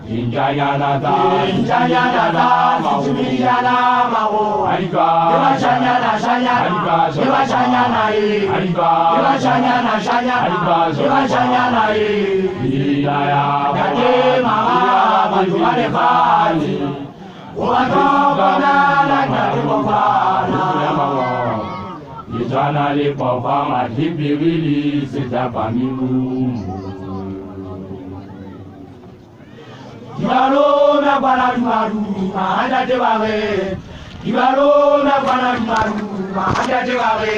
Injayana da, Situyana Mao, Aliga, Shanyana, Aliga, Shanyana, Aliga, Shanyana, Ilaya, Gade, Mama, Maluane Fani, Uatobana, Nativana, Ijana le Papa, ma Hibiri, c'est ta famille. Ibalo na bana maru mahanja te bawe Ibalo na bana maru mahanja te bawe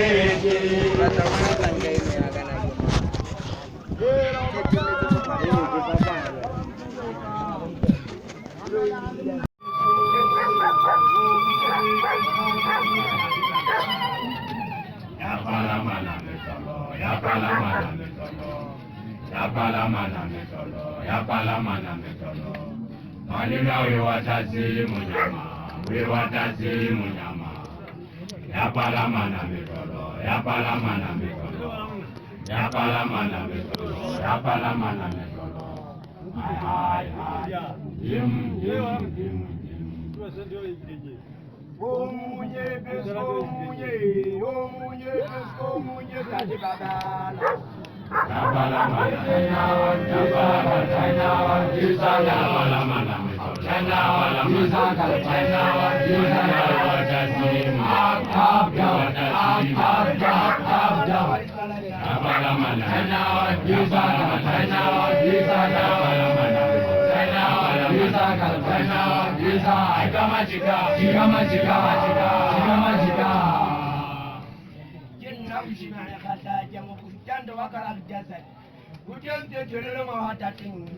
Ya pala mana metolo ya pala mana metolo Malina we watasi munyama Ya pala mana metolo Ay Yim Omunye besko munye tadi babala Yapala mana Jando wakala jasad. Ujian te jolelo ma hatatin.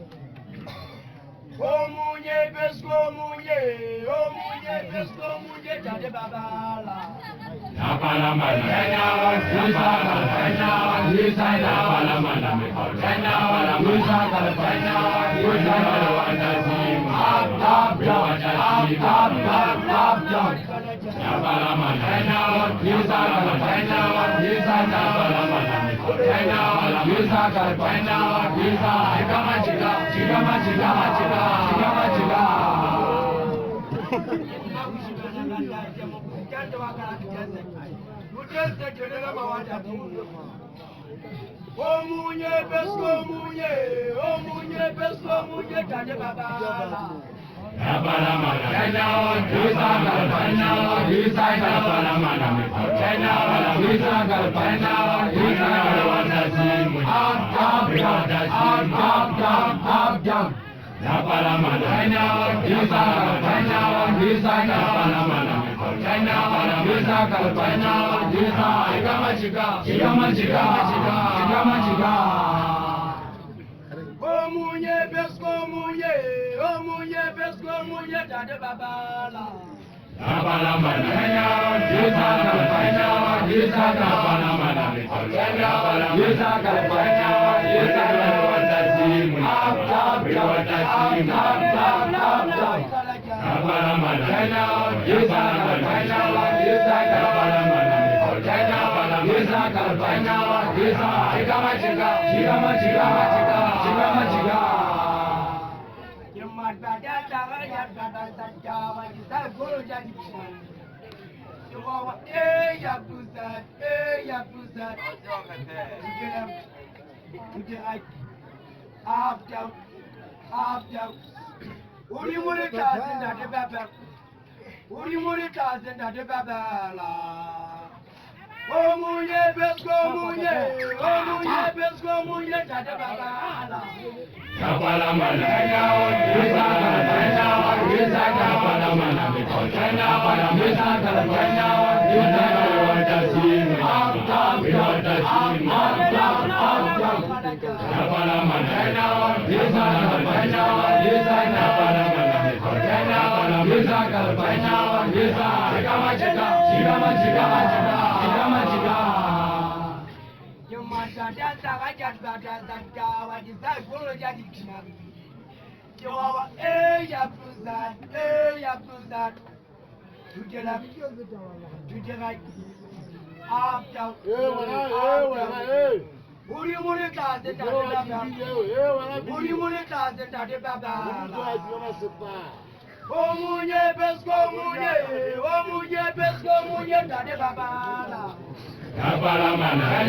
Omunye besko munye tade babala. Yapala mana Omunye besko munye tade babala. Yapala mana Omunye besko munye tade babala. Yapala mana Omunye besko munye tade babala. Yapala mana Uri mulita de baba. Uri mulita de baba. Omunye pesko munye de baba. Yapala mana,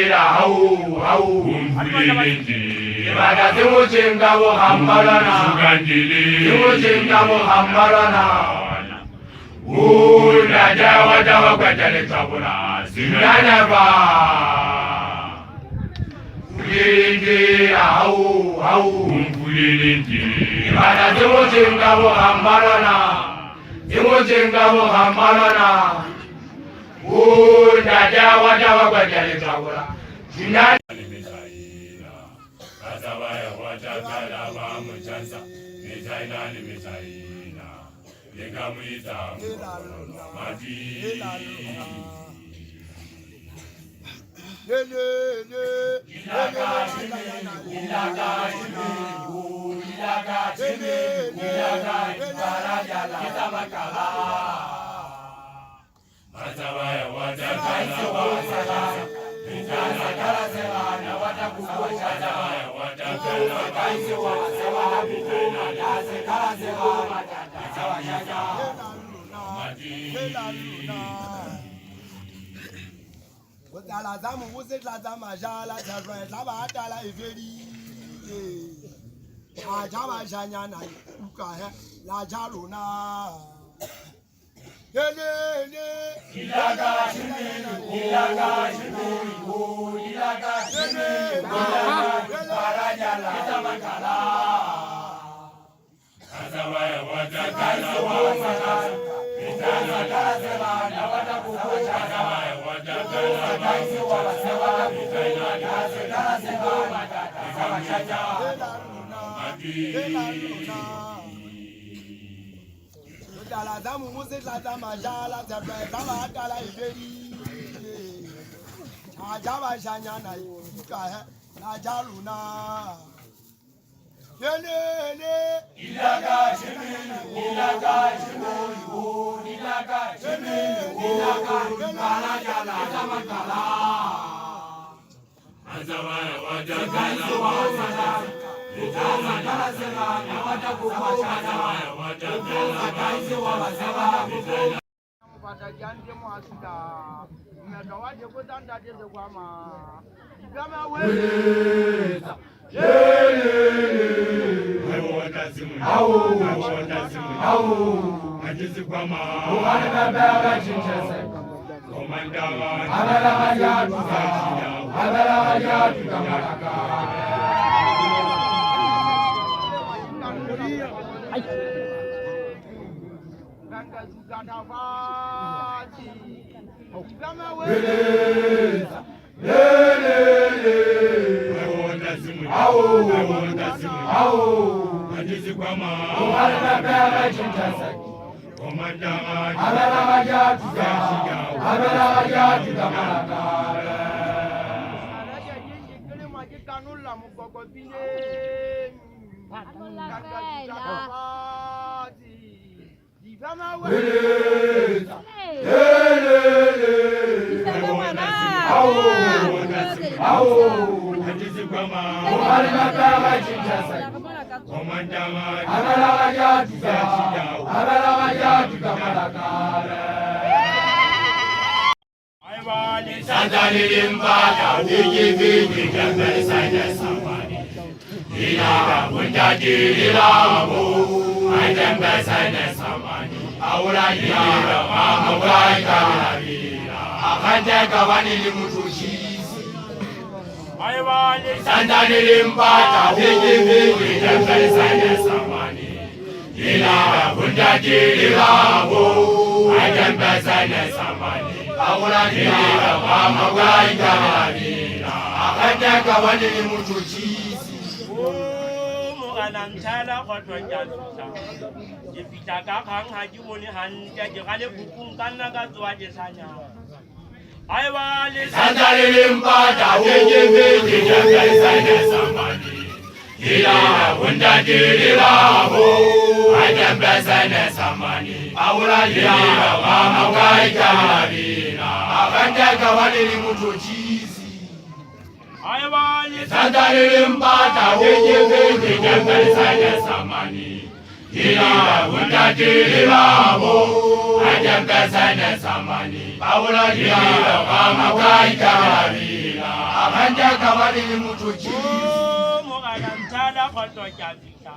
Zingira hau Ibada zimuchinga muhammarana Zimuchinga muhammarana Dawa dawa kwa jale tabula Zinanaba Zingira hau Ibada zimuchinga muhammarana Zimuchinga muhammarana dawa dawa kwa jale tabula Zinanaba Azabaya watakala wa mchanza Mezaina ni mezaina Lekamwita mkono mati Ilaga Barajala Kitamakala Azabaya watakala wa mchanza Mezaina na watakukushana Kutala zamu uzitla zamajala tazwe zabatala ifeli Ajaba janyana ukahe la jaluna Ilaga shiminu Barajala Kitamakala Azabaya watakala wa mchanza Mitana karazela na watakukucha Azabaya watakala wa mchanza Mitana karazela matata Ikamchacha Kutala zamu uzitla zamajala tazwe zabatala ifeli Ajaba janyana ukahe la jaluna Ilaga shiminu Barajala Kitamakala Azabaya watakala wa mchanza Mitana karazela na watakukucha Azabaya watakala wa mchanza Patajanje mwasida Mekawaje kutanda teze kwa ma Igama weza Ajizi kwa ma Uwane bebega chinchese Komandama Abela wajatu kachida Abela wajatu kamaraka Gandazukatavati Igama weza Ajizi kwa ma Uwane bebega chinchese Komandama Abela wajatu kachida Abela wajatu kamaraka Kanula mukokotine Gandazukatavati Igama weza Ajizi kwa ma Uwane bebega chinchese Komandama Abela wajatu kachida Abela wajatu kamaraka Santanilimpada Viji Kembe Saine Samani Ilaga Punjaji Ilamu Kembe Saine Samani Aula Ilaga Mamukai Kabila Akante Kawani Limutushizi Santanilimpada Viji Kembe Saine Samani Ilaga Punjaji Ilamu Kembe Saine Samani Aula Ilaga Mamukai Kabila Akante Kawani Limutushizi Anantala kotwa jazuta Jepita kakang haji moni hanja Jekale kukung kana katwa jesanya Aiwale Santanilimpada Viji Kembe Saine Samani Ilaga Punjaji Ilamu Kembe Saine Samani Aula Ilaga Mamukai Kabila Akante Kawani Limutushizi Santanilimpada Viji Kembe Saine Samani Ilaga Punjaji Ilamu Kembe Saine Samani Aula Ilaga Mamukai Kabila Aganja kabali mutuchi. Oh, Mogalantala Kotokavita.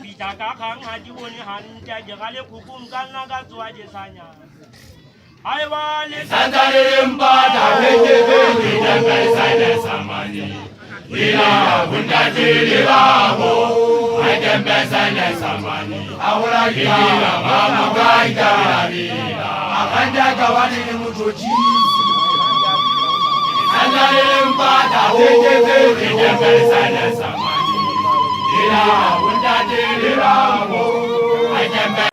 Vita Kakang Hajuni Hanja Jagale Kukum Kanaga Tuajesanya. I want it. Sandarimba, the Samani. Lila, Bundaji, Lavo. I can best Samani. Our Lila, Mama Gaita, Aganja kabali mutuchi. Sandarimba, the Samani. Lila, Bundaji, Lavo. I can best.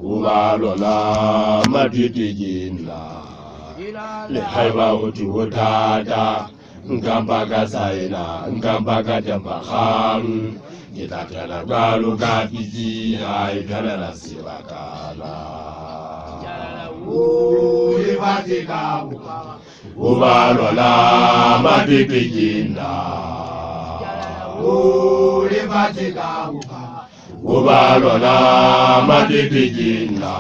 Ubalola madidijina le haiba uti wotata nkambaga saina nkambaga jambaham kitatala balu kapiji ai kana sibakala ubalola madidijina ubalola madidijina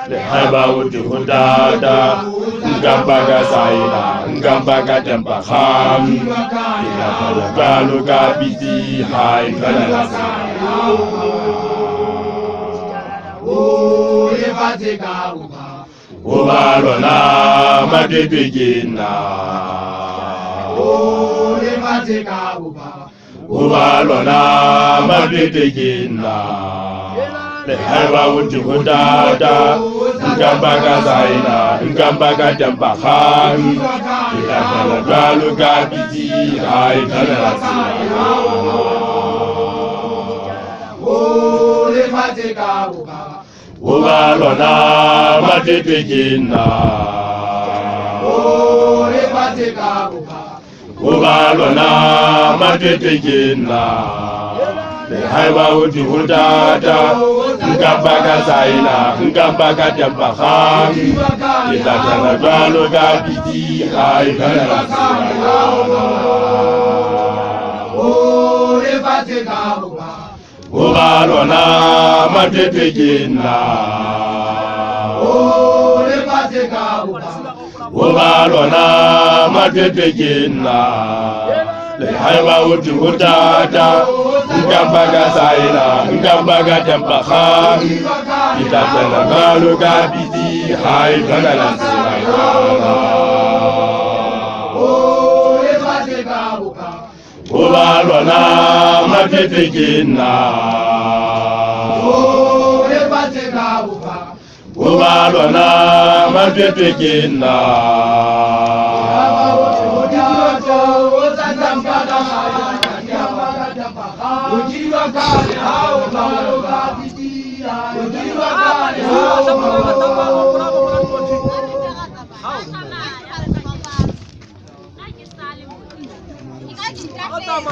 le haiba uti wotata nkambaga saina nkambaga jambaham kitatala balu kapiji ai kana ubalola madidijina ubalola madidijina le haiba uti wotata nkambaga saina nkambaga jambaham kitatala balu kapiji ai kana ubalola madidijina ubalola madidijina le haiba uti wotata nkambaga saina nkambaga jambaham kitatala balu kapiji ai kana ubalola madidijina Oba lona matete kena le haiba uti utata nkambaga saina nkambaga tempaha itatana ngalo kabiti hai bangala saina oba lona matete kena oba lona matete kena Tama.